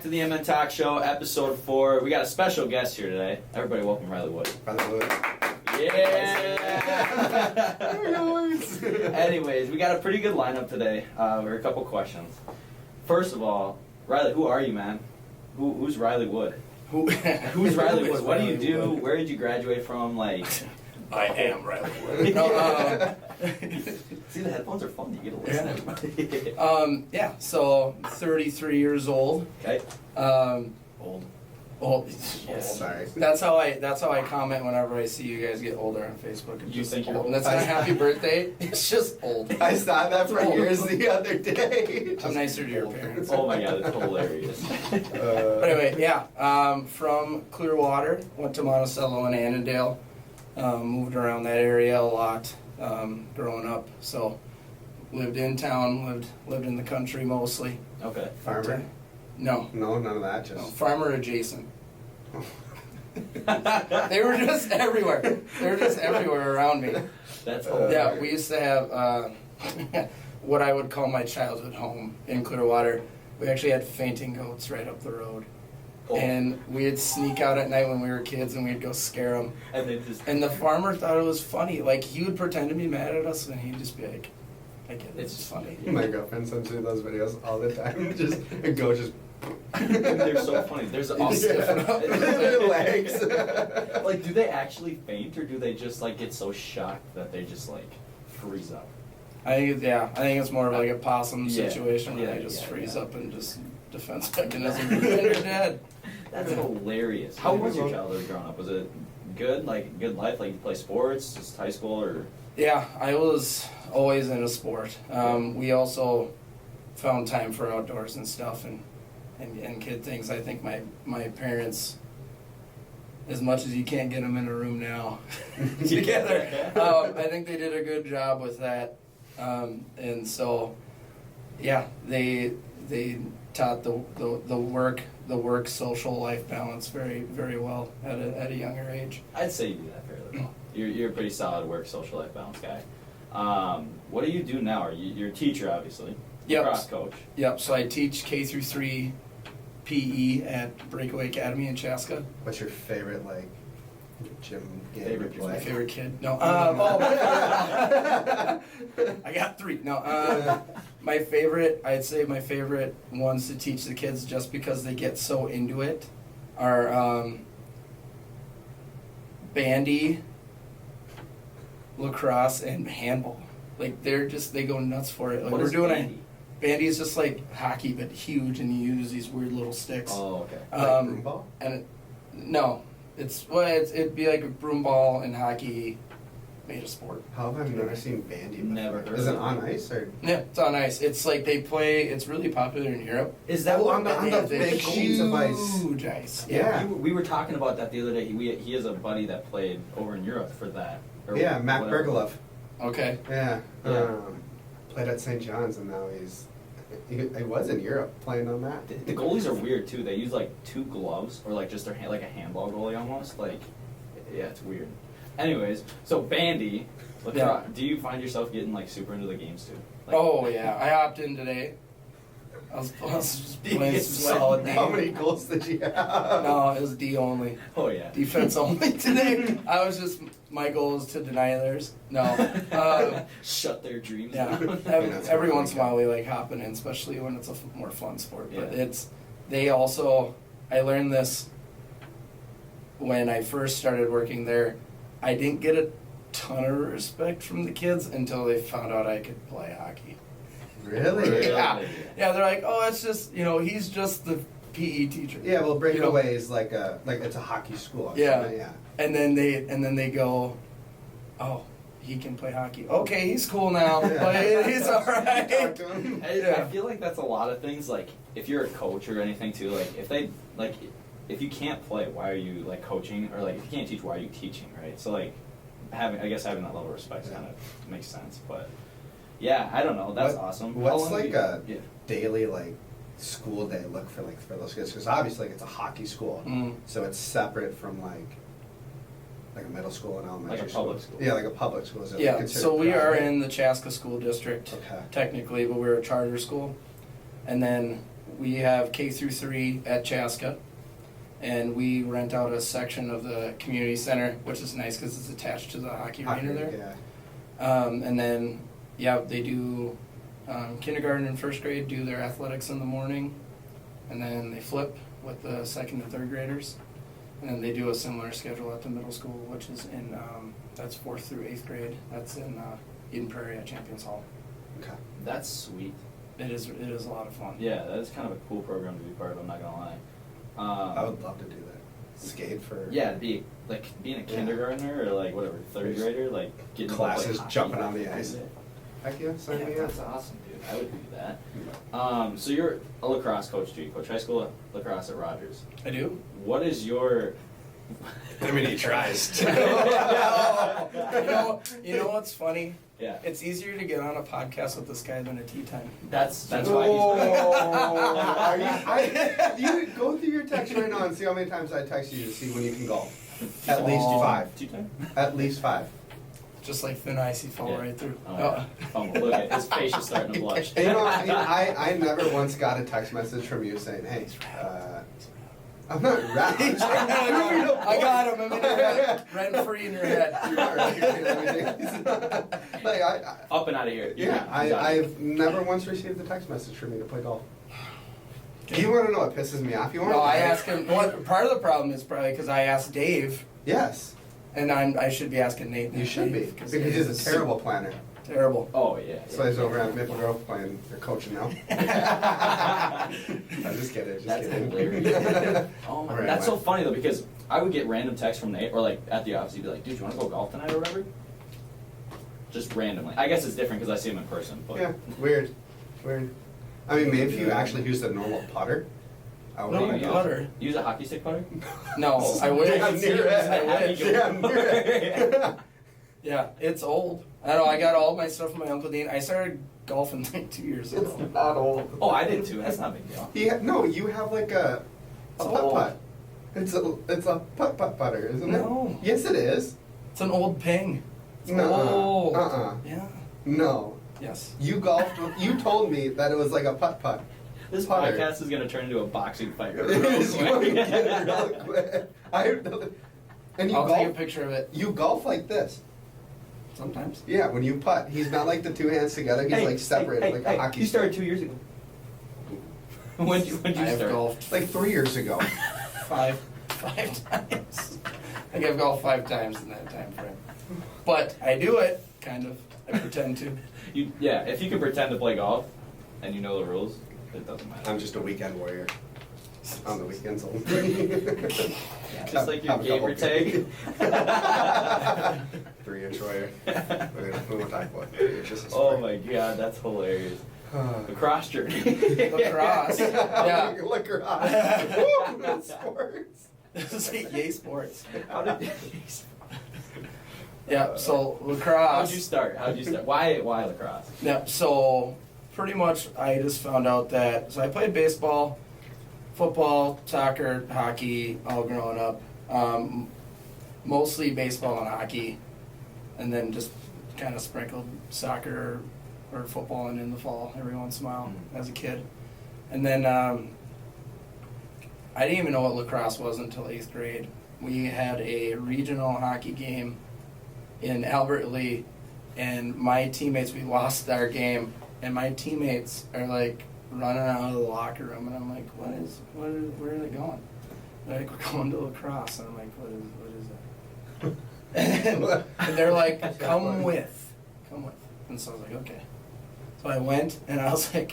to the MN Talk Show, episode 4. We got a special guest here today. Everybody welcome Riley Wood. Riley Wood. Yeah! Anyways, we got a pretty good lineup today. We're a couple questions. First of all, Riley, who are you, man? Who's Riley Wood? Who's Riley Wood? What do you do? Wood? Where did you graduate from? Like, I am Riley Wood. See, the headphones are fun. You get to listen to everybody. So 33 years old. Okay. Old. Yes. Sorry. That's how I comment whenever I see you guys get older on Facebook. You think you're old? old? And that's not a happy birthday. It's just old. I saw that for years the other day. I'm nicer to your parents. Oh my god, it's hilarious. But anyway, from Clearwater, went to Monticello and Annandale. Moved around that area a lot growing up. So lived in town, lived in the country mostly. Okay. Farmer? No, No, none of that. no, Just farmer adjacent. They were just everywhere. They were just everywhere around me. That's hilarious. Yeah, we used to have what I would call my childhood home in Clearwater. We actually had fainting goats right up the road. Oh. And we'd sneak out at night when we were kids and we'd go scare them. And they just. And the farmer thought it was funny. Like, he would pretend to be mad at us and he'd just be like, I get it, it's just funny. my girlfriend sends me those videos all the time. Just a goat just. They're so funny. There's Their legs. Like, do they actually faint, or do they just like get so shocked that they just like freeze up? I think it's more of like a possum Yeah. situation where Yeah, they just yeah, freeze yeah. up and just defense mechanism and they're dead. That's hilarious. How was your childhood growing up? Was it good? Like, good life? Like, you play sports, just high school, or? Yeah, I was always in a sport. We also found time for outdoors and stuff and kid things. I think my parents, as much as you can't get them in a room now together, I think they did a good job with that. And so, yeah, they taught the work social life balance very, very well at a younger age. I'd say you do that fairly well. You're a pretty solid work social life balance guy. What do you do now? You're a teacher, obviously. Yep. Cross coach. Yep. So I teach K through 3 PE at Breakaway Academy in Chaska. What's your favorite gym game Favorite to gym. My play? favorite kid. No. I got 3. No. I'd say my favorite ones to teach the kids, just because they get so into it, are bandy, lacrosse, and handball. Like, they go nuts for it. Like, What we're is doing bandy? Bandy is just like hockey, but huge, and you use these weird little sticks. Oh, okay. Like broom ball? And it'd be like a broom ball and hockey made a sport. How have I never seen bandy before? Never heard Is of it it. on ice or? Yeah, it's on ice. It's like they play. It's really popular in Europe. Is that Oh, what on the They have big sheets of ice. Huge ice. Yeah. We were talking about that the other day. He has a buddy that played over in Europe for that. Or Yeah, Matt whatever. Bergolov. Okay. Yeah. Yeah. Played at St. John's and now he was in Europe playing on that. The goalies are weird too. They use like 2 gloves, or like just their hand, like a handball goalie almost. Like, yeah, it's weird. Anyways, so bandy, lacrosse. Yeah. Do you find yourself getting like super into the games too? Like, Oh yeah, I hopped in today. I was just playing some solid D. How many goals did you have? No, it was D only. Oh yeah. Defense only today. My goal is to deny theirs. No. Shut their dreams Yeah, down. every once in a while we like hopping in, especially when it's a more fun sport. But Yeah. I learned this when I first started working there. I didn't get a ton of respect from the kids until they found out I could play hockey. Really? Really? Yeah, they're like, oh, it's just, he's just the PE teacher. Yeah, well, Breakaway is like it's a hockey school. Yeah. Yeah. And then they go, oh, he can play hockey. Okay, he's cool now. But he's all right. Talk to him. I feel like that's a lot of things. Like, if you're a coach or anything too, like if you can't play, why are you like coaching? Or like if you can't teach, why are you teaching? Right? So like having that level of respect kind of makes sense. But yeah, I don't know. That's awesome. How What's long like do you- a daily school day look for those kids? Because obviously it's a hockey school, so it's separate from like a middle school and elementary Like a public school. Yeah, like a public school. Is it Yeah, considered so we are private? in the Chaska School District, Okay. technically, but we're a charter school. And then we have K through 3 at Chaska, and we rent out a section of the community center, which is nice because it's attached to the hockey arena there. Yeah. And then, yeah, they do kindergarten and first grade do their athletics in the morning, and then they flip with the second and third graders, and then they do a similar schedule at the middle school, which is in that's 4th through 8th grade. That's in Eden Prairie at Champions Hall. Okay. That's sweet. It is a lot of fun. Yeah, that is kind of a cool program to be part of, I'm not gonna lie. I would love to do that. Skate for Yeah, to be like being a kindergartner or like whatever, third grader, like getting to play classes, hockey. jumping on the ice. Heck yeah, sign Yeah, me up. that's awesome, dude. I would do that. So you're a lacrosse coach, too. You coach high school lacrosse at Rogers. I do. What is your? I mean, he tries. You know what's funny? Yeah. It's easier to get on a podcast with this guy than a tea time. That's why he's. Are you go through your text right now and see how many times I text you to see when you can golf. At least 5. 2 times? At least 5. Just like thin ice, he fell Yeah. right through. Oh, look at his face is starting to blush. And, I never once got a text message from you saying, "Hey, I'm not rapping." I got him. I'm in your head. Rent free in your head. You are. Like Up and out of here. yeah, I've never once received a text message from me to play golf. You want to know what pisses me off? You want? No, I asked him. What part of the problem is probably because I asked Dave, Yes, and I should be asking Nate. you should be because he's a terrible planner. Terrible. Oh yeah. So he's over at Maple Grove playing or coaching now. I'm just kidding. Just That's kidding. hilarious. Oh my, Right, that's so right. funny though, because I would get random texts from Nate, or like at the office, he'd be like, "Dude, you want to go golf tonight or whatever?" Just randomly. I guess it's different because I see him in person. But Yeah, weird. I mean, maybe if you actually used a normal putter, I would No, you use putter. use a hockey stick putter. No, I wish. Damn near it. I wish. Damn near it. Yeah, it's old. I know. I got all my stuff from my Uncle Dean. I started golfing like 2 years ago. It's not old. Oh, I did too. That's not a big deal. No, you have like a It's putt old. putt. It's a putt putter, isn't it? No. Yes, it is. It's an old ping. It's Nuh-uh. old. Uh-uh. Yeah. No. Yes. You golfed. You told me that it was like a putt putt. This Putter. podcast is gonna turn into a boxing fight. It is going to get real quick. And you I'll take a golf. picture of it. You golf like this. Sometimes. Yeah, when you putt, he's not like the two hands together. He's like separated, like a hockey. You started 2 years ago. When you I have start? golfed like 3 years ago. five times. I think I've golfed 5 times in that time frame. But I do it, kind of. I pretend to. Yeah, if you can pretend to play golf and you know the rules, it doesn't matter. I'm just a weekend warrior. On the weekends only. Just like your Have a couple gamer tag. 3-inch warrior. We won't talk about it. Just a Oh sport. my god, that's hilarious. The cross journey. Lacrosse. Yeah. Lacrosse. Woo, that's sports. This is like yay sports. How did Yeah, so lacrosse. How'd you start? Why lacrosse? Yeah, so pretty much I just found out that, so I played baseball, football, soccer, hockey, all growing up. Mostly baseball and hockey, and then just kind of sprinkled soccer or football in the fall every once in a while as a kid. And then I didn't even know what lacrosse was until 8th grade. We had a regional hockey game in Albert Lee, and my teammates, we lost our game, and my teammates are like running out of the locker room, and I'm like, where are they going? They're like, we're going to lacrosse, and I'm like, what is that? And they're like, come with. And so I was like, okay. So I went, and I was a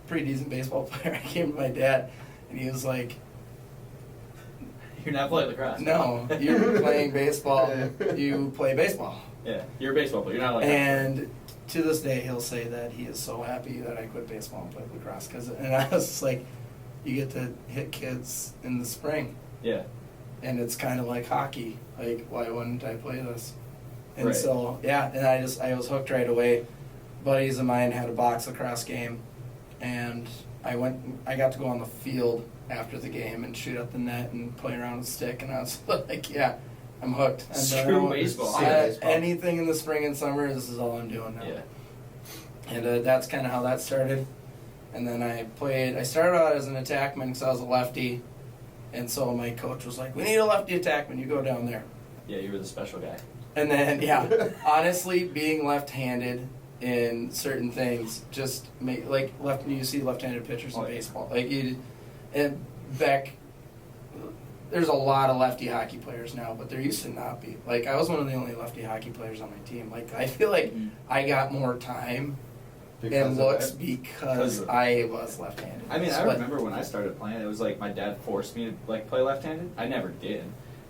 pretty decent baseball player. I came to my dad, and he was like, You're not playing lacrosse. no, you're playing baseball. You play baseball. Yeah, you're a baseball player. You're not like. And to this day, he'll say that he is so happy that I quit baseball and played lacrosse. And I was just like, you get to hit kids in the spring. Yeah. And it's kind of like hockey. Like, why wouldn't I play this? And Right. so, yeah, and I was hooked right away. Buddies of mine had a box lacrosse game, and I got to go on the field after the game and shoot at the net and play around with a stick, and I was like, yeah, I'm hooked. And Screw baseball. Anything in the spring and summer, this is all I'm doing now. Yeah. And that's kind of how that started. And then I started out as an attackman because I was a lefty. And so my coach was like, we need a lefty attackman, you go down there. Yeah, you were the special guy. And then, yeah, honestly, being left-handed in certain things just make, like, you see left-handed pitchers in baseball. Like, and back, there's a lot of lefty hockey players now, but there used to not be. Like, I was one of the only lefty hockey players on my team. Like, I feel like I got more time and looks because I was left-handed. I mean, I remember when I started playing, it was like my dad forced me to like play left-handed. I never did,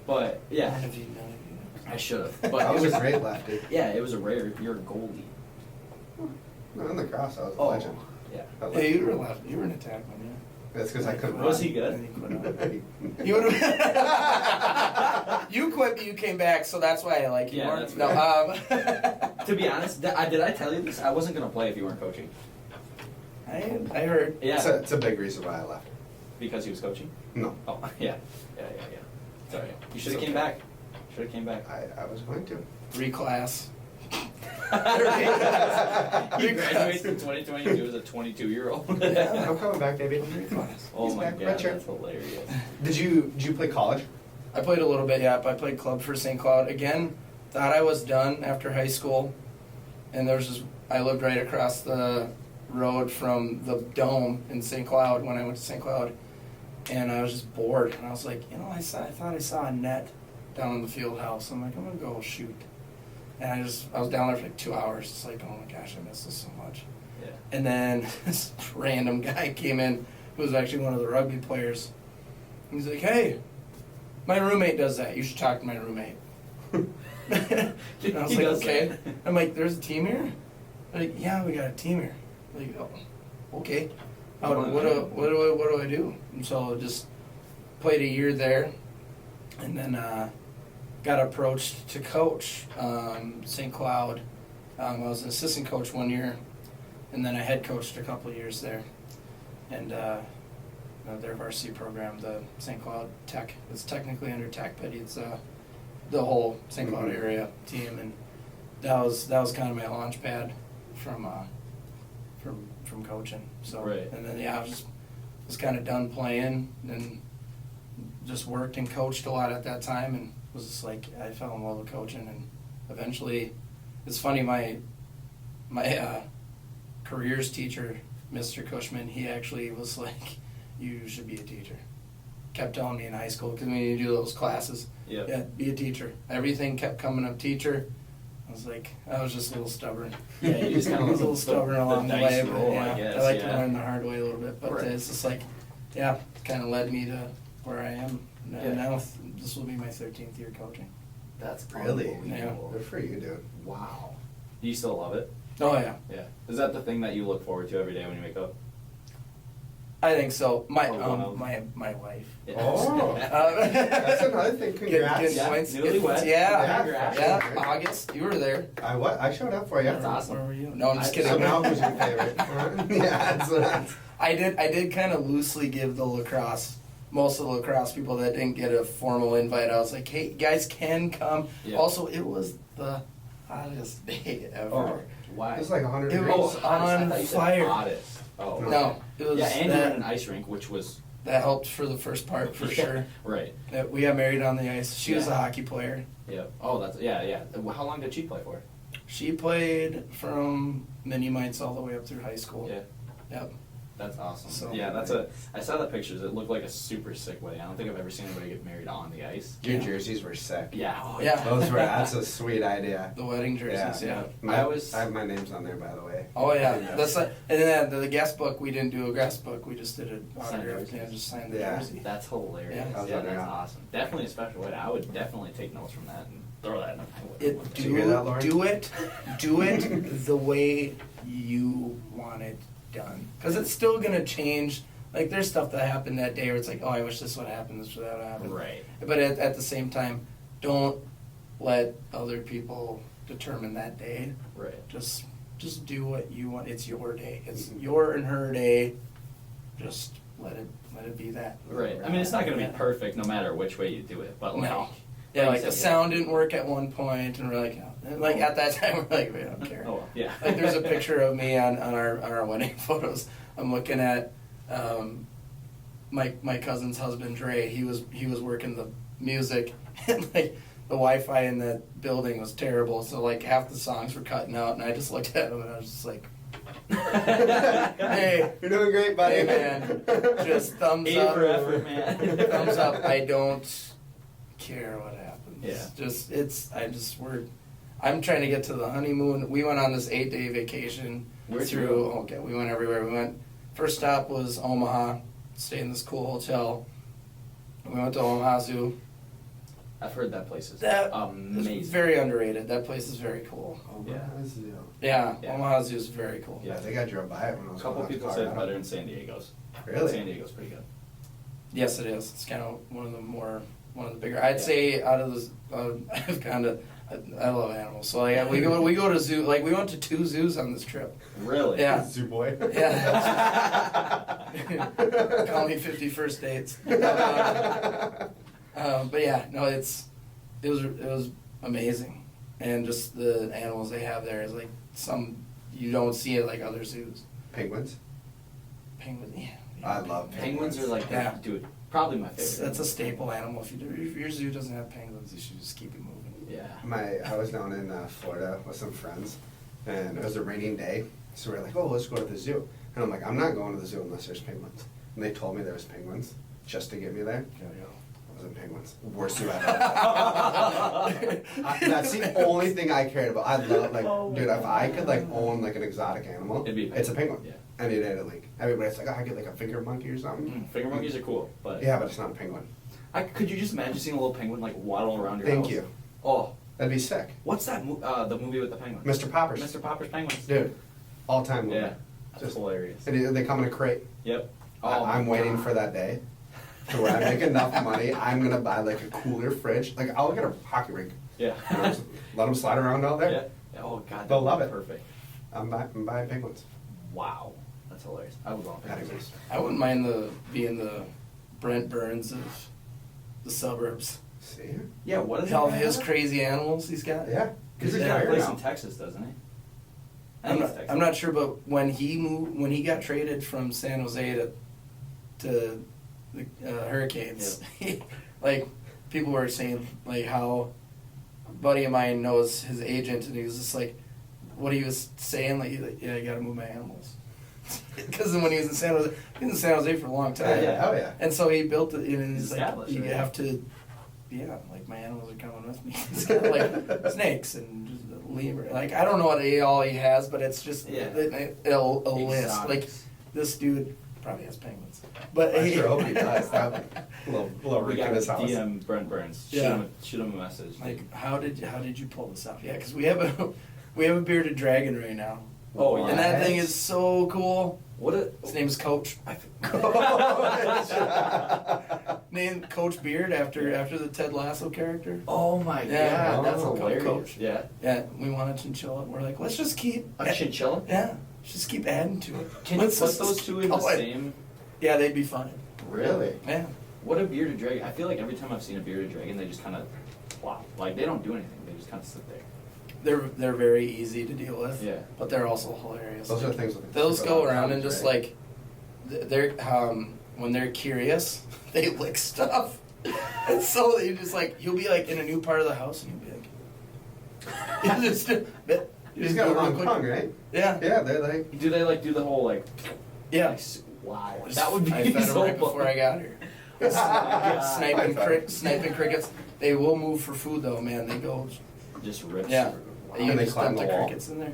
but yeah, None of you. I should have. But I was it a great lefty. Yeah, it was a rare. You're a goalie. No, in lacrosse, I was a legend. Yeah. Yeah, you were left. You were an attackman, yeah. That's because I couldn't run. Was he good? And you quit you quit, but you came back, so that's why I like you. Yeah, more. that's No, To be honest, did I tell you this? I wasn't gonna play if you weren't coaching. I heard. Yeah. It's a big reason why I left. Because he was coaching. No. Oh yeah. Sorry. You should have It's came okay. back. Should have came back. I was going to. Reclass. He graduates in 2022 as a 22-year-old. Yeah. I'm coming back, baby. Reclass. Oh He's my back, god, red shirt. that's hilarious. Did you play college? I played a little bit, yeah. I played club for St. Cloud. Again, thought I was done after high school. And there was just, I lived right across the road from the Dome in St. Cloud when I went to St. Cloud. And I was just bored. And I was like, I thought I saw a net down in the field house. I'm like, I'm going to go shoot. And I was down there for like 2 hours. It's like, oh my gosh, I miss this so much. Yeah. And then this random guy came in who was actually one of the rugby players. He's like, hey, my roommate does that. You should talk to my roommate. And I was He like, does okay. that. I'm like, there's a team here? They're like, yeah, we got a team here. I'm like, oh, okay. What do I do? And so just played a year there, and then got approached to coach St. Cloud. I was an assistant coach 1 year, and then I head coached a couple of years there. And their varsity program, the St. Cloud Tech, it's technically under Tech, but it's the whole St. Cloud area team, and that was kind of my launch pad from coaching. So Right. And then I was kind of done playing, and just worked and coached a lot at that time, and was just like, I fell in love with coaching. And eventually, it's funny, my careers teacher, Mr. Cushman, he actually was like, you should be a teacher. Kept telling me in high school, because when you do those classes, Yep. yeah, be a teacher. Everything kept coming up teacher. I was just a little stubborn. Yeah, you just kind I of was a little stubborn along the dice way, but roll, yeah, I guess. I like yeah. to learn the hard way a little bit. But Right. it's just like, yeah, kind of led me to where I am. Yeah. And now this will be my 13th year coaching. That's Really? unbelievable. Good for you, dude. Wow. Do you still love it? Oh yeah, Yeah. Is that the thing that you look forward to every day when you wake up? I think so. My Or one of- my wife. Yeah. Oh. That's another thing. Congrats. Get Yeah, points. newlywed. Yeah, Congrats. yeah. August, you were there. I showed up for you. That's awesome. Where were you? No, I'm just I- kidding. So now who's your favorite? Yeah, that's I did kind of loosely give the lacrosse, most of the lacrosse people that didn't get a formal invite. I was like, hey, you guys can come. Yeah. Also, it was the hottest day ever. Oh, why? It was like 100 It degrees. was hottest. I on thought you said fire. hottest. Oh. No, it was Yeah, and you were in an that, ice rink, which was that helped for the first part for Yeah, sure. Right. That we got married on the ice. She was a Yeah. hockey player. Yep. Oh, that's yeah. How long did she play for? She played from mini mites all the way up through high school. Yeah. Yep. That's awesome. So- Yeah, I saw the pictures. It looked like a super sick wedding. I don't think I've ever seen anybody get married on the ice. Your Yeah. jerseys were sick. Yeah. Oh, Yeah. That's a sweet idea. The wedding jerseys. Yeah. I have my name's on there, by the way. Oh yeah, that's like, and then the guest book, we didn't do a guest book, we just did an Signed autograph, jerseys. yeah, just signed the Yeah. jersey. That's hilarious. Yeah. How's Yeah, that that's now? awesome. Definitely a special wedding. I would definitely take notes from that and throw that in my wedding. Did you hear that, Lauren? Do it the way you want it done, because it's still gonna change. Like there's stuff that happened that day where it's like, oh, I wish this would happen, this would have happened. Right. But at the same time, don't let other people determine that day. Right. Just do what you want. It's your day. It's your and her day. Just let it be that. Right. I mean, it's not going to Yeah. be perfect no matter which way you do it, but like. No. Yeah, like you the said, sound didn't work at one point, and we're like, oh. Like at that time, we're like, we don't care. Oh, yeah. Like there's a picture of me on our wedding photos I'm looking at my cousin's husband Dre. He was working the music, and like the Wi-Fi in that building was terrible. So like half the songs were cutting out, and I just looked at him and I was just like, "Hey, you're doing great, buddy." Hey man, just thumbs A up. for effort, man. Thumbs up. I don't care what happens. Yeah. I'm trying to get to the honeymoon. We went on this 8-day vacation. Where'd you go? Okay, we went everywhere. First stop was Omaha, stayed in this cool hotel. We went to Omaha Zoo. I've heard that place is That amazing. is very underrated. That place is very cool. Omaha Zoo. Yeah, Yeah. Omaha Zoo is very cool. Yeah, I think I drove by it when I A was couple going out to people said Colorado. better than San Diego's. Really? San Diego's pretty good. Yes, it is. It's kind of one of the bigger. I'd say out of those, I've kind of. I love animals, so yeah, we go to zoo. Like we went to 2 zoos on this trip. Really? Yeah. Zoo boy. Yeah. Call me 51st dates. But yeah, no, it was amazing, and just the animals they have there is like some you don't see it like other zoos. Penguins. Penguins, yeah. I love Penguins are like, Yeah. dude, probably my favorite. That's a staple animal. If your zoo doesn't have penguins, you should just keep it moving. Yeah. I was down in Florida with some friends, and it was a raining day, so we were like, oh, let's go to the zoo. And I'm like, I'm not going to the zoo unless there's penguins. And they told me there was penguins, just to get me there. It wasn't penguins. Worst zoo ever. That's the only thing I cared about. I love, like, dude, if I could, like, own, like, an exotic animal, It'd be a it's a penguin. Yeah. And it had, like, everybody's like, oh, I get, like, a finger monkey or something. Finger monkeys are cool, but Yeah, but it's not a penguin. could you just imagine seeing a little penguin like waddle around your Thank house? you. Oh, That'd be sick. what's that? The movie with the penguin? Mr. Poppers. Mr. Popper's Penguins. Dude, all-time movie. Yeah, that's Just- hilarious. They come in a crate. Yep. I'm my waiting God. for that day to where I make enough money. I'm gonna buy like a cooler fridge. Like I'll get a hockey rink. Yeah. You know, just let them slide around out there. Yeah. Oh God. They'll that'd love be it. Perfect. I'm buying penguins. Wow, that's hilarious. I would want penguins. Anyways. I wouldn't mind being the Brent Burns of the suburbs. See? Yeah. What is All it? of his crazy animals he's got. Yeah. Because He's he's got a retired place now. in Texas, doesn't he? I I'm think not, it's Texas. I'm not sure, but when he got traded from San Jose to the Hurricanes, like people were saying like how a buddy of mine knows his agent, and he was just like, what he was saying, like, yeah, I gotta move my animals. Because when he was in San Jose, he was in San Jose for a long time. Yeah, oh yeah. And so he built it, and he's like, Established, you right? have to, like my animals are coming with me. It's kind of like snakes and just a lemur. Like, I don't know what all he has, but it's just Yeah. a list. Like, Exotics. this dude probably has penguins. But I sure hope he does. That would be a little We rink got in to his house. DM Brent Burns. Yeah. Shoot him a message. like, how did you pull this off? Yeah, because we have a bearded dragon right now, Oh yeah. and that What? thing is so cool. What a. His name is Coach. Named Coach Beard after the Ted Lasso character. Oh my Yeah. God, that's Oh, hilarious. Coach. Yeah. Yeah, we want a chinchilla. We're like, let's just keep A chinchilla. Yeah, just keep adding to it. Can you Let's put just those two in the call it- same? Yeah, they'd be fine. Really? Yeah. What a bearded dragon! I feel like every time I've seen a bearded dragon, they just kind of plop. Like they don't do anything. They just kind of sit there. They're very easy to deal with. Yeah. But they're also hilarious. Those are things with Those super go loud around and sounds, just right? like they're when they're curious, they lick stuff. And so you just like you'll be like in a new part of the house and you'll be like you just He's got a go real long quick. tongue, right? Yeah. Yeah, they're like. Do they like do the whole like? Yeah. like, wow. That would be I fed them so right before I got here. Sniping crickets. They will move for food though, man. They go. Just rips. Yeah. Can You they just climb dump the the wall? crickets in there.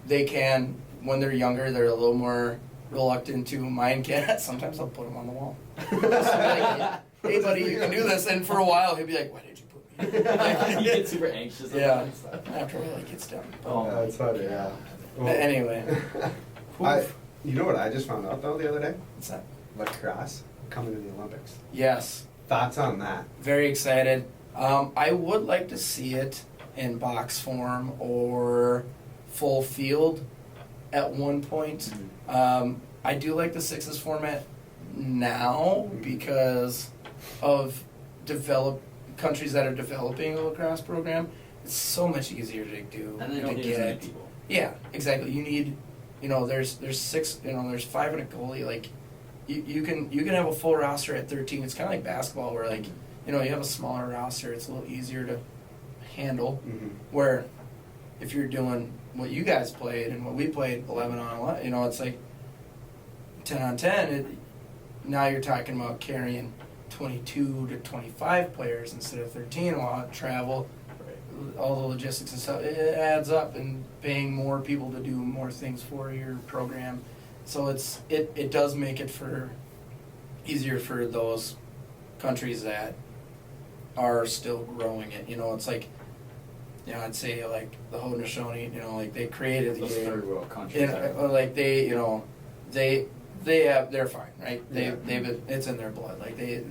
They can. When they're younger, they're a little more reluctant to. Mine can. Sometimes I'll put them on the wall. So like, hey, buddy, you can do this. And for a while, he'll be like, "Why did you put me?" you get super anxious. Yeah. About it and stuff. After a while, it gets done. Oh my That's funny, yeah. But anyway, You know what I just found out though the other day? what's that? Lacrosse coming to the Olympics. Yes, Thoughts on that? very excited. I would like to see it in box form or full field at one point. I do like the sixes format now because of countries that are developing a lacrosse program. It's so much easier to do. And they and don't to need as many get. people. Yeah, exactly. You need there's six, there's five and a goalie. Like, you can have a full roster at 13. It's kind of like basketball where, like, you have a smaller roster. It's a little easier to handle. Mm-hmm. Where if you're doing what you guys played and what we played 11 on 11, it's like 10 on 10. Now you're talking about carrying 22 to 25 players instead of 13 while travel. All the logistics and stuff, it adds up, and paying more people to do more things for your program. So it does make it easier for those countries that are still growing it. It's like, I'd say like the Haudenosaunee, like they created the Those game. third world countries. Like they're fine, right? It's in their blood. Like they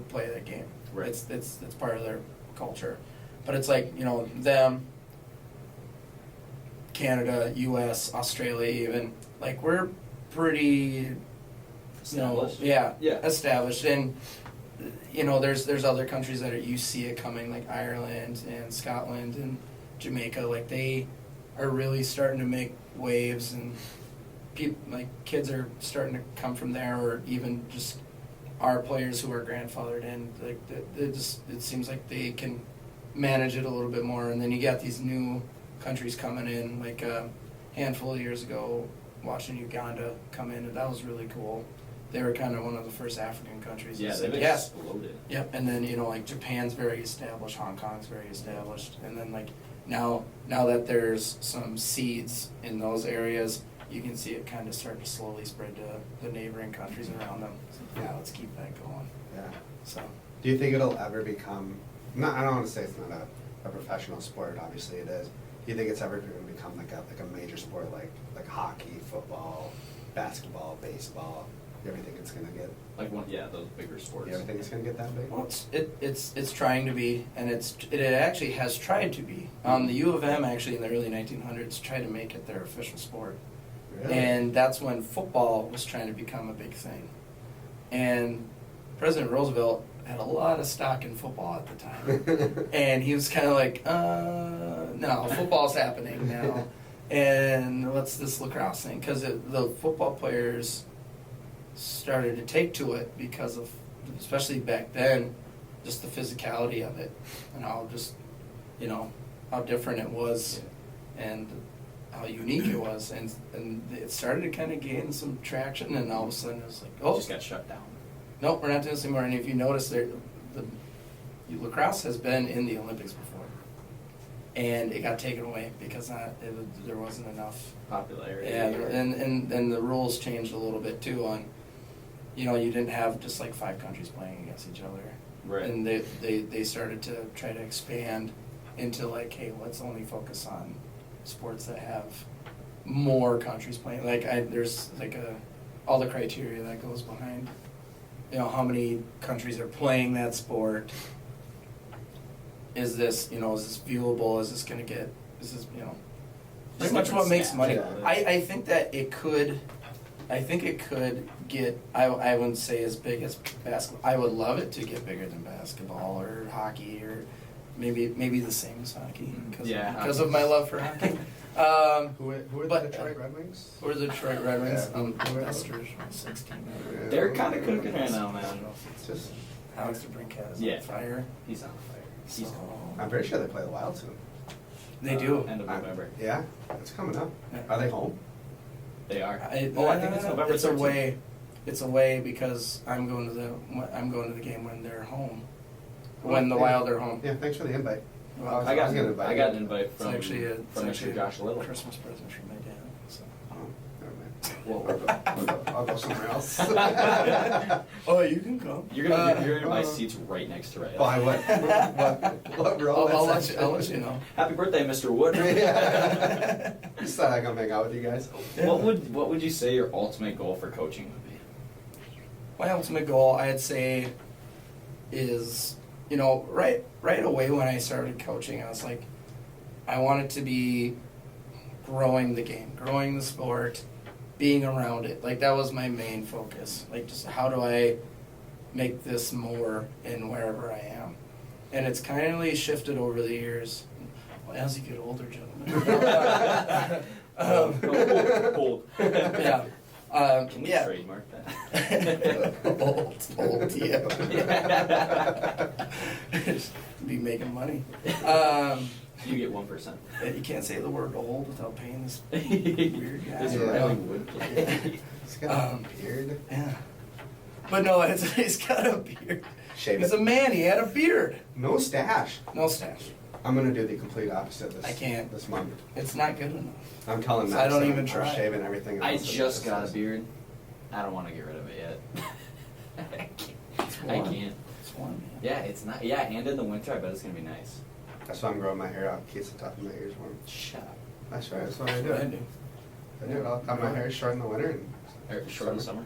play that game. Right. It's part of their culture. But it's like, them, Canada, US, Australia even, like we're pretty Established. Yeah. Established. And there's other countries that you see it coming, like Ireland and Scotland and Jamaica, like they are really starting to make waves, and kids are starting to come from there, or even just our players who are grandfathered in, like it seems like they can manage it a little bit more. And then you got these new countries coming in, like a handful of years ago, watching Uganda come in, and that was really cool. They were kind of one of the first African countries. Yeah, they've exploded. Yep, and then like Japan's very established, Hong Kong's very established, and then like now that there's some seeds in those areas, you can see it kind of start to slowly spread to the neighboring countries around them. So, yeah, let's keep that going. Yeah. So. Do you think it'll ever become? I don't want to say it's not a professional sport. Obviously, it is. Do you think it's ever going to become like a major sport, like hockey, football, basketball, baseball? You ever think it's going to get those bigger sports? You ever think it's going to get that big? Well, it's trying to be, and it actually has tried to be. The U of M actually in the early 1900s tried to make it their official sport, Really? and that's when football was trying to become a big thing. And President Roosevelt had a lot of stock in football at the time, and he was kind of like, no, football's happening now, and what's this lacrosse thing? Because the football players started to take to it because of, especially back then, just the physicality of it, and how just, how different it was, and how unique it was, and it started to kind of gain some traction, and all of a sudden it was like, It just got shut down. Nope, we're not doing this anymore. And if you notice, the lacrosse has been in the Olympics before, and it got taken away because there wasn't enough Popularity. Yeah, and the rules changed a little bit too. On, you didn't have just like 5 countries playing against each other, Right. and they started to try to expand into like, hey, let's only focus on sports that have more countries playing. Like there's like all the criteria that goes behind. How many countries are playing that sport? Is this viewable? Is this pretty much what makes money? Yeah. I think that it could get, I wouldn't say as big as basketball. I would love it to get bigger than basketball or hockey, or maybe the same as hockey, because of my love for hockey. Who are the but, Detroit Red Wings? Who are the Detroit Red Wings? Yeah. Investors 16. Yeah. They're kind of cooking right now, man. It's just, Alex DeBrincat is Yeah. on fire. He's on fire. He's So, I'm pretty sure they play the Wild soon. they do. End of November. Yeah, it's coming up. Yeah. Are they home? They are. I think it's November It's 13th. away. It's away because I'm going to the game when they're home. When the Yeah. Wild are home. Yeah, thanks for the invite. Well, I got gonna invite I got you. an invite It's from actually a Mr. Josh Little. Christmas present from my dad. So. Oh, never mind. Whoa. I'll go somewhere else. Oh, you can come. You're gonna my seat's right next to Ray. Oh, I would. What role I'll is that? let you know. Happy birthday, Mr. Wood. Yeah. Just thought I'd come hang out with you guys. What would you say your ultimate goal for coaching would be? My ultimate goal, I'd say, is, right away when I started coaching, I was like, I want it to be growing the game, growing the sport, being around it. Like, that was my main focus. Like, just how do I make this more in wherever I am? And it's kind of shifted over the years. Well, as you get older, gentlemen. Old. Yeah. Can we Yeah. trademark that? old, yeah. Be making money. You get 1%. You can't say the word old without paying this weird guy. This Yeah. Riley Wood play. He's got a beard. Yeah. But no, he's got a beard. Shave He's it. a man, he had a beard. No stash. No stash. I'm gonna do the complete opposite this. I can't. This month. It's not good enough. I'm telling So Max I don't that even I'm try. shaving everything. I else that just this got a is. beard. I don't want to get rid of it yet. It's I warm. can't. It's warm, man. Yeah, it's not. Yeah, and in the winter, I bet it's gonna be nice. That's why I'm growing my hair out. Keeps the top of my ears warm. Shut up. That's right. That's what I That's do. what I do. I do it. I'll cut my hair short in the winter and. Or short in the summer.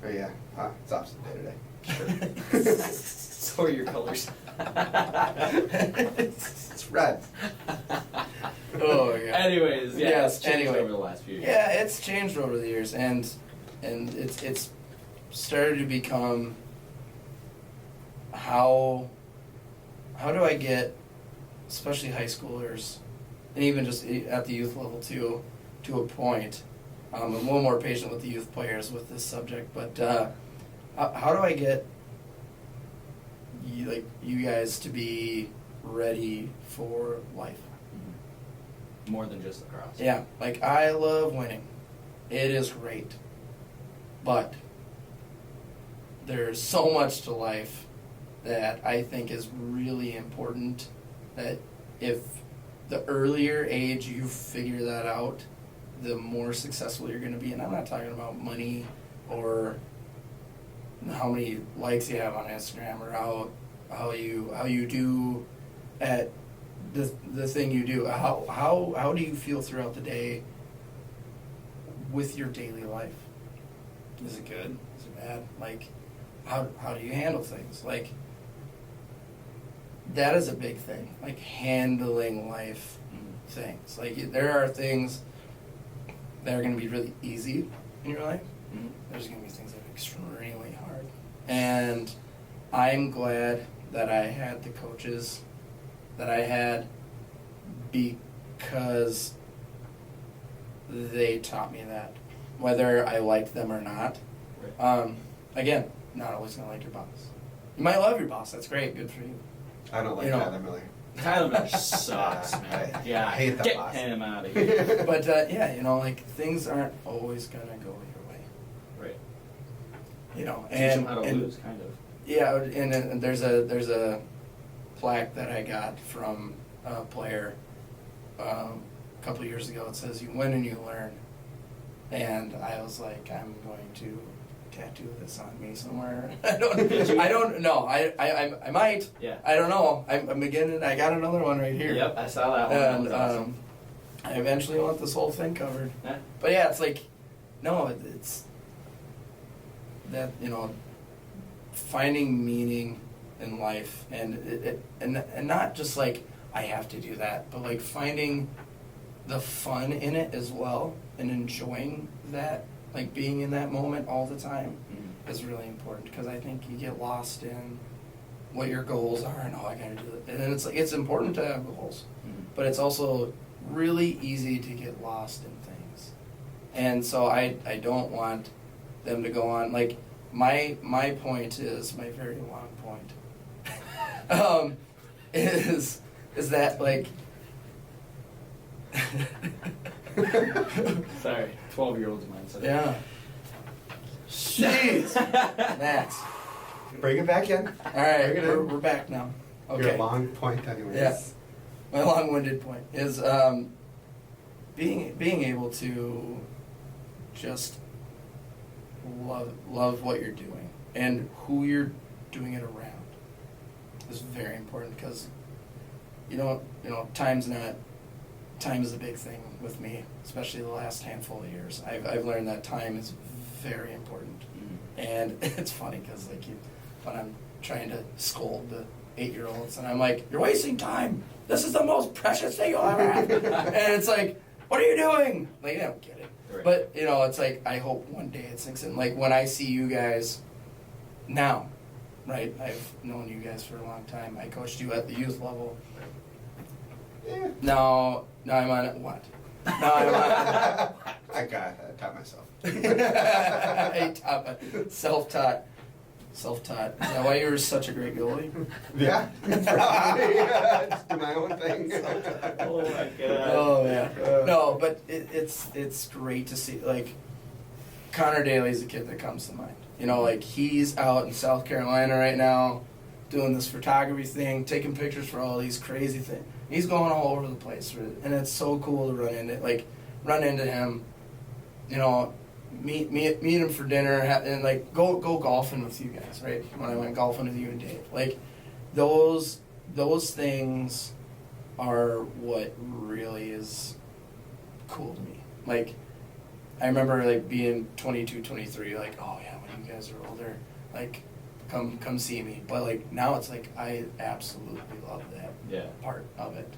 Oh yeah. It's opposite day today. So are your colors. It's red. Oh, yeah. Anyways, yeah, Yes, it's changed anyway. over the last few years. Yeah, it's changed over the years, and it's started to become how do I get, especially high schoolers, and even just at the youth level too, to a point. I'm a little more patient with the youth players with this subject, but how do I get you guys to be ready for life? More than just lacrosse. Yeah, like I love winning. It is great. But there's so much to life that I think is really important that if the earlier age you figure that out, the more successful you're going to be. And I'm not talking about money or how many likes you have on Instagram or how you do at the thing you do. How do you feel throughout the day with your daily life? Is it good? Is it bad? Like, how do you handle things? Like, that is a big thing. Like, handling life things. Like, there are things that are going to be really easy in your life. Mm-hmm. There's going to be things that are extremely hard. And I'm glad that I had the coaches that I had because they taught me that, whether I liked them or not. Right. Again, not always going to like your boss. You might love your boss. That's great. Good for you. I don't like You know. Tyler Miller. Tyler Miller sucks, man. I Yeah, hate that get boss. him out of here. But yeah, like things aren't always going to go your way. Right. Teach Teach him how to lose, kind of. Yeah, and there's a plaque that I got from a player a couple of years ago. It says, "You win and you learn," and I was like, I'm going to tattoo this on me somewhere. I don't know. I might. Yeah. I don't know. I'm beginning. I got another one right here. Yep, I saw that one. That And was awesome. I eventually want this whole thing covered. Yeah. But yeah, it's like, no, it's that, finding meaning in life and not just like, I have to do that, but like finding the fun in it as well and enjoying that, like being in that moment all the time Mhm. is really important because I think you get lost in what your goals are and, I gotta do it. And it's like, it's important to have goals, Mhm. but it's also really easy to get lost in things. And so I don't want them to go on, like, my point is, my very long point, is that, like, Sorry, 12-year-old's mindset. yeah. Jeez. Max. Bring it back in. All right, Bring it in. we're back now. Your Okay. long point, anyways. Yeah. My long-winded point is being able to just love what you're doing and who you're doing it around is very important because time is a big thing with me, especially the last handful of years. I've learned that time is very important. Mhm. And it's funny because when I'm trying to scold the 8-year-olds and I'm like, you're wasting time. This is the most precious thing you'll ever have. And it's like, what are you doing? Like, they don't get it. Right. But, it's like, I hope one day it sinks in. Like, when I see you guys now, right? I've known you guys for a long time. I coached you at the youth level. Yeah. Now I'm on, what? No, I taught myself. Self-taught. Self-taught. Is that why you were such a great goalie? Yeah, probably. Just do my own thing. Oh my god. Oh man. No, but it's great to see. Like, Connor Daly's a kid that comes to mind. You know, like, he's out in South Carolina right now, doing this photography thing, taking pictures for all these crazy things. He's going all over the place, and it's so cool to run into him. You know, meet him for dinner, and like go golfing with you guys, right? When I went golfing with you and Dave, like those things are what really is cool to me. Like, I remember like being 22, 23, like, oh yeah, when you guys are older, like come see me. But like now it's like I absolutely love that part of it,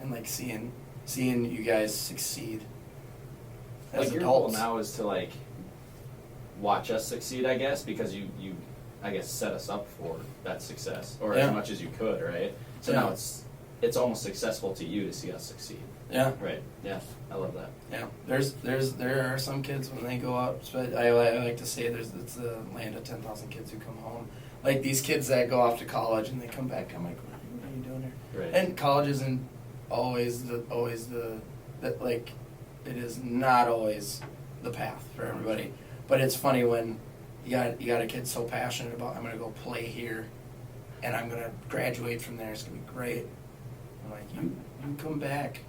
and like seeing you guys succeed as like, your goal adults. now is to like watch us succeed, I guess, because you I guess set us up for that success, or as much as you could, right? So now it's almost successful to you to see us succeed. Yeah. Right. Yeah. I love that. Yeah. There are some kids when they go out. But I like to say it's the land of 10,000 kids who come home. Like these kids that go off to college and they come back. I'm like, what are you doing here? Right. And college isn't always the like, it is not always the path for everybody. But it's funny when you got a kid so passionate about, I'm gonna go play here, and I'm gonna graduate from there. It's gonna be great. I'm like, you come back.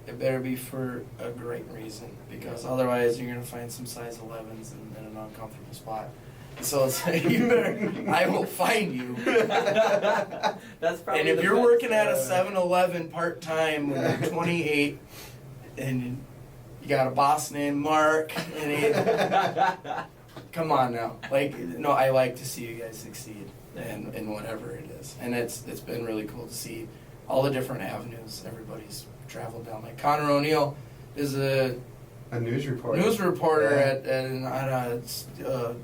It better be for a great reason, because otherwise you're gonna find some size 11s in an uncomfortable spot. So it's like, you better, I will find you. That's probably. And if the you're best, working at a 7-Eleven part-time when you're 28 and you got a boss named Mark, and come on now. Like, no, I like to see you guys succeed in whatever it is. And it's been really cool to see all the different avenues everybody's traveled down. Like Connor O'Neill is a news reporter. At a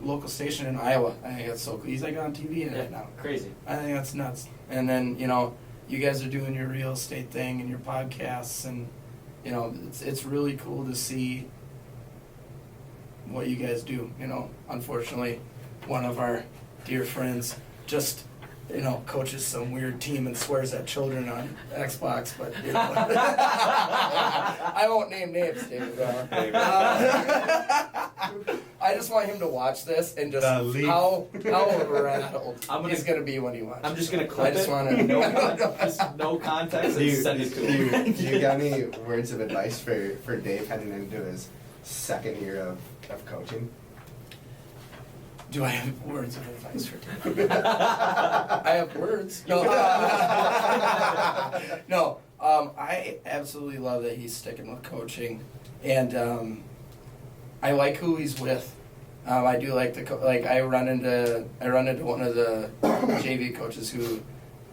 local station in Iowa. I think that's so cool. He's like on TV right now. Crazy. I think that's nuts. And then, you know, you guys are doing your real estate thing and your podcasts, and you know, it's really cool to see what you guys do. You know, unfortunately, one of our dear friends just, you know, coaches some weird team and swears at children on Xbox, but you know. I won't name names, David. I just want him to watch this and just how rattled he's gonna be when he watches. I'm just gonna clip just it. Want to no context and send it to him. Do you got any words of advice for Dave heading into his second year of coaching? Do I have words of advice for Dave? I have words. No, no. I absolutely love that he's sticking with coaching, and I like who he's with. I do like I run into one of the JV coaches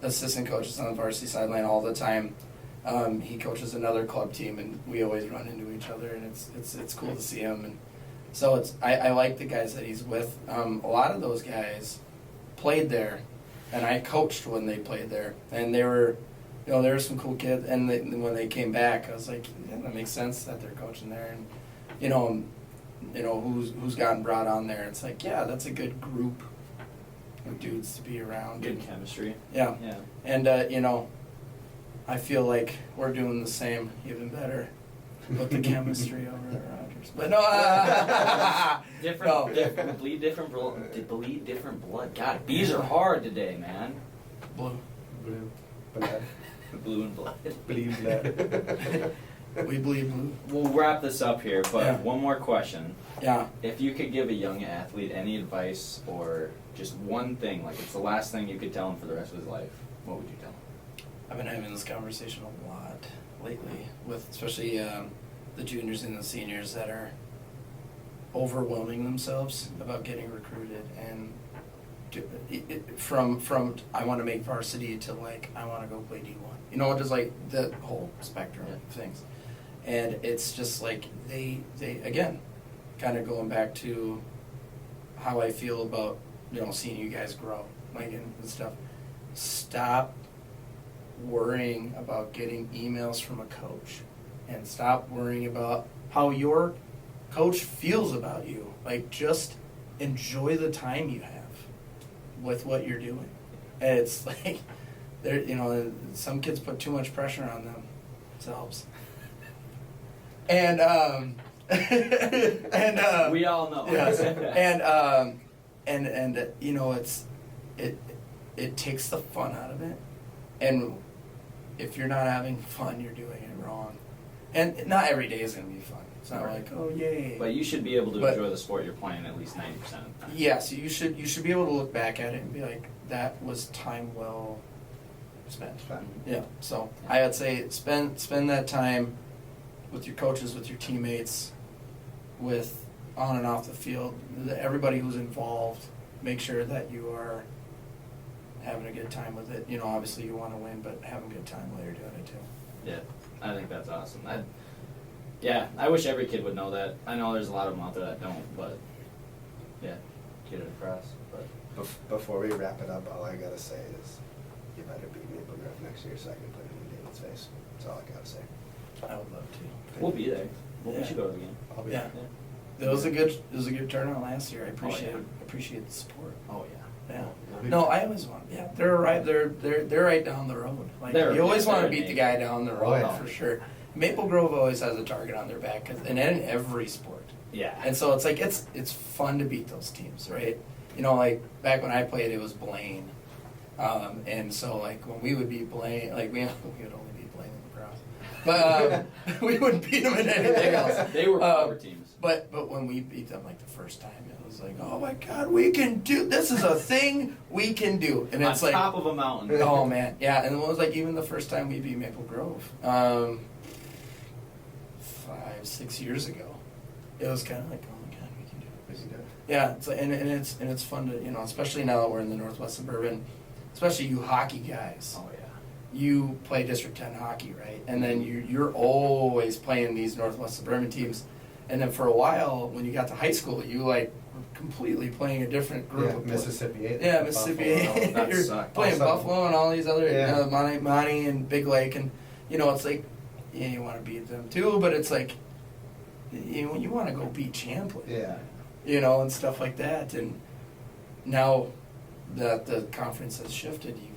assistant coaches on the varsity sideline all the time. He coaches another club team, and we always run into each other, and it's cool to see him. And so I like the guys that he's with. A lot of those guys played there, and I coached when they played there, and they were, you know, there were some cool kids. And when they came back, I was like, yeah, that makes sense that they're coaching there, and you know who's gotten brought on there. It's like, yeah, that's a good group of dudes to be around. Good chemistry. Yeah. Yeah. And you know, I feel like we're doing the same, even better, with the chemistry over at Rogers. But no, bleed different blood. God, bees are hard today, man. Blue. Blood. Blue and blood. Bleed blood. We bleed blue. We'll wrap this up here, but Yeah. one more question. Yeah. If you could give a young athlete any advice or just one thing, like it's the last thing you could tell him for the rest of his life, what would you tell him? I've been having this conversation a lot lately with especially the juniors and the seniors that are overwhelming themselves about getting recruited, and from I want to make varsity to like I want to go play D1. You know, just like the whole spectrum of things. And it's just like they again, kind of going back to how I feel about, you know, seeing you guys grow, like and stuff. Stop worrying about getting emails from a coach and stop worrying about how your coach feels about you. Like, just enjoy the time you have with what you're doing. And it's like, some kids put too much pressure on themselves. And we all know. Yes. And it takes the fun out of it. And if you're not having fun, you're doing it wrong. And not every day is going to be fun. It's not like, oh, yay. But you should be able to enjoy the sport you're playing at least 90% of the time. Yeah, so you should be able to look back at it and be like, that was time well spent. Fun. Yeah, so I would say spend that time with your coaches, with your teammates, with on and off the field, everybody who's involved. Make sure that you are having a good time with it. Obviously you want to win, but having a good time while you're doing it too. Yeah, I think that's awesome. I wish every kid would know that. I know there's a lot of them out there that don't, but yeah, get it across. But Before we wrap it up, all I gotta say is, you better beat Maple Grove next year so I can put it in David's face. That's all I gotta say. I would love to. we'll be there. We Yeah. should go to the game. I'll be Yeah. there. It was a good turnout last year. I appreciate the support. Oh yeah. Yeah. We'll be No, back. I always want. Yeah, they're right down the road. Like, They're- you always want to they're beat the amazing. guy down the road Oh, yeah. for sure. Maple Grove always has a target on their back, and in every sport. Yeah. And so it's like it's fun to beat those teams, right? Like back when I played, it was Blaine, and so like when we would beat Blaine, like we would only beat Blaine in lacrosse, but we wouldn't beat them in anything else. They were power teams. But when we beat them like the first time, it was like, oh my God, we can do this! Is a thing we can do, and it's on like top of a mountain. oh man, yeah. And it was like even the first time we beat Maple Grove, 5-6 years ago, it was kind of like, oh my God, we can do it. We can do it. Yeah, it's and it's fun to especially now that we're in the Northwest Suburban, especially you hockey guys. Oh yeah. You play District 10 hockey, right? And then you're always playing these Northwest Suburban teams. And then for a while, when you got to high school, you like were completely playing a different group Yeah, of Mississippi 8. Yeah, Mississippi. Buffalo. that You're sucked. playing Also- Buffalo and all these other Yeah. Monty and Big Lake, and it's like you want to beat them too, but it's like you want to go beat Champlain. Yeah. And stuff like that. And now that the conference has shifted, you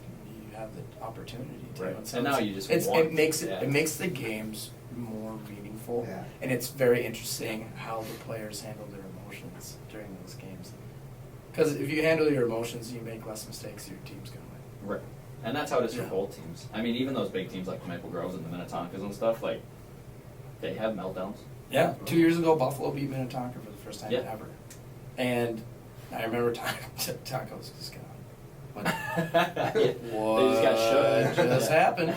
have the opportunity to. Right. And, so And now it's- you just it want- makes yeah. it makes the games more meaningful. Yeah. And it's very interesting how the players handle their emotions during those games. Because if you handle your emotions, you make less mistakes, your team's gonna win. Right. And that's how it is for Yeah. both teams. I mean, even those big teams like the Maple Groves and the Minnetonkas and stuff, like, they have meltdowns. Yeah, 2 years ago, Buffalo beat Minnetonka for the first time Yeah. ever. And I remember Taco was just going, what? Yeah. What They just got shook. just happened?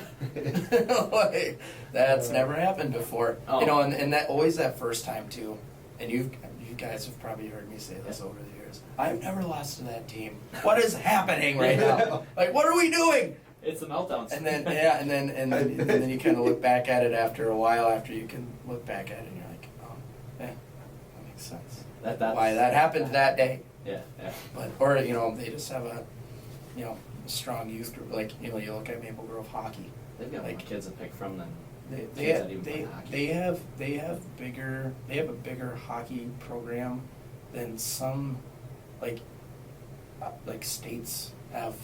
Like, that's never happened before. Oh. And that always that first time too. And you guys have probably heard me say this over the years. I've never lost to that team. What is happening right now? Like, what are we doing? It's the meltdowns. And then and then you kind of look back at it after a while. After you can look back at it, and you're like, oh, yeah, that makes sense. That's Why that happened that day. Yeah, yeah. But or they just have a strong youth group. Like you look at Maple Grove hockey. They've got more Like, kids to pick from than They kids that even play have, hockey. they have a bigger hockey program than some like states have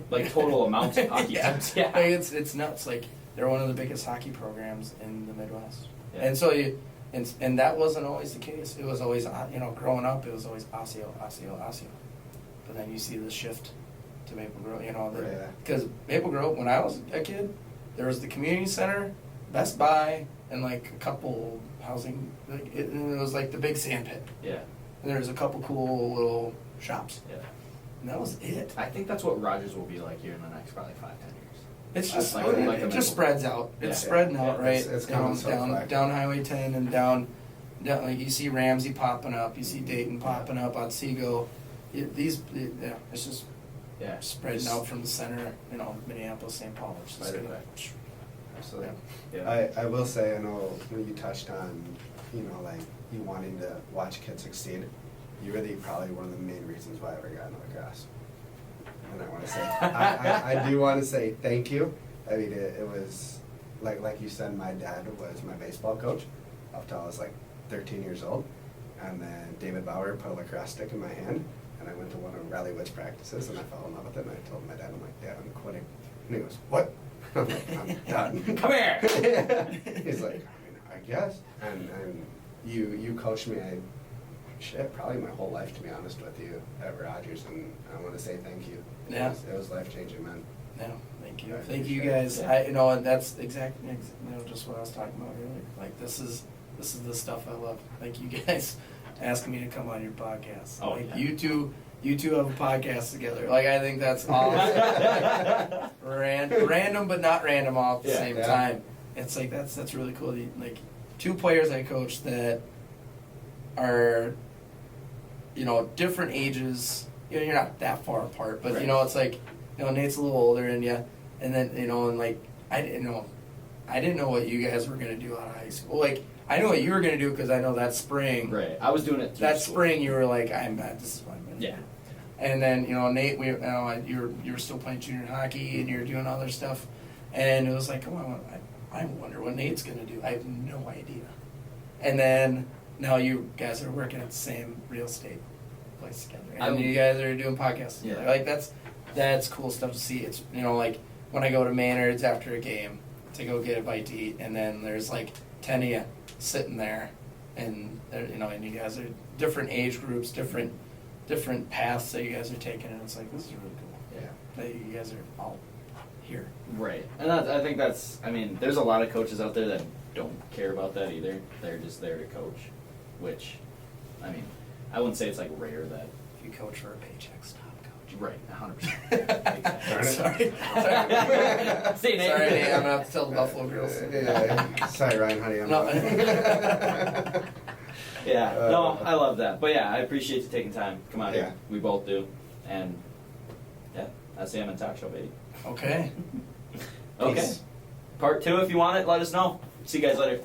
Like total amounts of hockey yeah. teams. Yeah. Like, it's nuts. Like they're one of the biggest hockey programs in the Midwest. Yeah. And so and that wasn't always the case. It was always growing up it was always Osseo. But then you see the shift to Maple Grove, Yeah. because Maple Grove, when I was a kid, there was the community center, Best Buy, and like a couple housing, and it was like the big sand pit. Yeah. And there was a couple cool little shops. Yeah. And that was it. I think that's what Rogers will be like here in the next probably 5-10 years. It's just Like- it like a just Maple. spreads out. It's Yeah. spreading out, Yeah. right? It's coming so quick. down Highway 10 and down like you see Ramsey popping up, you see Dayton popping up, Otsego. It's just Yeah. spreading Just- out from the center, Minneapolis, St. Paul. It's just Right gonna- away. Absolutely. Yeah. I will say, I know when you touched on, like you wanting to watch kids succeed, you're really probably one of the main reasons why I ever got into lacrosse. And I want to say, I do want to say thank you. I mean, it was like you said, my dad was my baseball coach up till I was like 13 years old. And then David Bauer put a lacrosse stick in my hand, and I went to one of Riley Wood's practices, and I fell in love with it, and I told my dad, I'm like, Dad, I'm quitting. And he goes, what? I'm like, I'm done. Come here. He's like, I mean, I guess. And you coached me, probably my whole life, to be honest with you, at Rogers, and I want to say thank you. Yeah. It was life-changing, man. No, thank you. I Thank you appreciate guys. it. And that's exactly, just what I was talking about earlier. Like, this is the stuff I love. Thank you guys asking me to come on your podcast. Oh, like, yeah. you two have a podcast together. Like, I think that's awesome. Random, but not random all at the same time. It's like, that's really cool. Like, two players I coach that are, different ages. You're not that far apart, but, Right. It's like, Nate's a little older than you. And then, and like, I didn't know what you guys were going to do out of high school. Like, I know what you were going to do because I know that spring. Right. I was doing it through That school. spring, you were like, this is what I'm going to do. Yeah. And then, Nate, you were still playing junior hockey and you were doing other stuff. And it was like, come on, I wonder what Nate's going to do. I have no idea. And then now you guys are working at the same real estate place together. And you guys are doing podcasts together. Yeah. Like, that's cool stuff to see. It's, like when I go to Maynard's after a game to go get a bite to eat, and then there's like 10 of you sitting there, and and you guys are different age groups, different paths that you guys are taking, and it's like, this is really cool. Yeah. That you guys are all here. Right. And I think there's a lot of coaches out there that don't care about that either. They're just there to coach, which, I wouldn't say it's like rare that. If you coach for a paycheck, stop coaching. Right, 100%. Sorry. See, Nate. Sorry, Nate. I'm gonna have to tell the Buffalo girls. Yeah. Sorry, Ryan, honey. I'm No. not. Yeah, no, I love that. But yeah, I appreciate you taking time. Come out Yeah. here. We both do. And yeah, that's the M Talk Show, baby. Okay. Okay. Peace. Part 2, if you want it, let us know. See you guys later.